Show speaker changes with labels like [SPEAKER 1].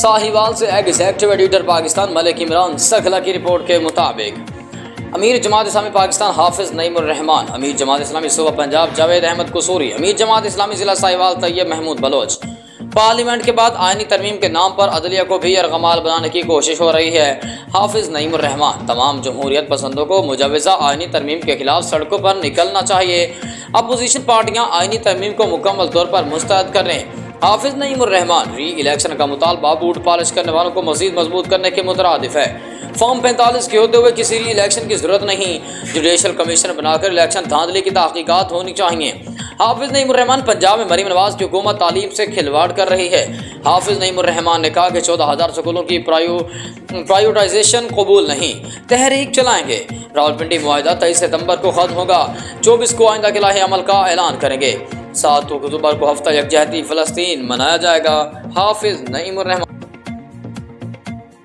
[SPEAKER 1] साहिवाल से executive editor Pakistan Malik Imran सखला की report के मुताबिक अमीर जमात इस्लामी पाकिस्तान हाफिज नईमुर रहमान, अमीर जमात इस्लामी सूबा पंजाब जावेद अहमद कसूरी, अमीर जमात इस्लामी जिला साहिवाल तैयब महमूद बलोच। पार्लियामेंट के बाद आईनी तरमीम के नाम पर अदलिया को भी यरगमाल बनाने की कोशिश हो रही है। हाफिज नईमुर रहमान तमाम जमहूरियत पसंदों को मुजवज़ा आईनी तरमीम के खिलाफ सड़कों पर निकलना चाहिए। अपोजिशन पार्टियां आईनी तरमीम को मुकम्मल तौर पर मुस्तैद करें। हाफिज नईमुर रहमान री इलेक्शन का मुतालबा बूट पॉलिश करने वालों को मजीद मजबूत करने के मुतरादिफ है। फॉर्म 45 के होते हुए किसी री इलेक्शन की जरूरत नहीं, जुडिशल कमीशन बनाकर इलेक्शन धांधली की तहकीकात होनी चाहिए। हाफिज नईमुर रहमान पंजाब में मरीम नवाज की हुकूमत तालीम से खिलवाड़ कर रही है। हाफिज नईमुर रहमान ने कहा कि 14,000 स्कूलों की प्रायोटाइजेशन कबूल नहीं, तहरीक चलाएंगे। रावलपिंडी मुआहिदा 23 सितंबर को खत्म होगा, 24 को आइंदा के लाहे अमल का ऐलान करेंगे। 7 अक्टूबर को हफ्ता यकजहती फ़लस्तीन मनाया जाएगा। हाफिज नईमुर रहमान।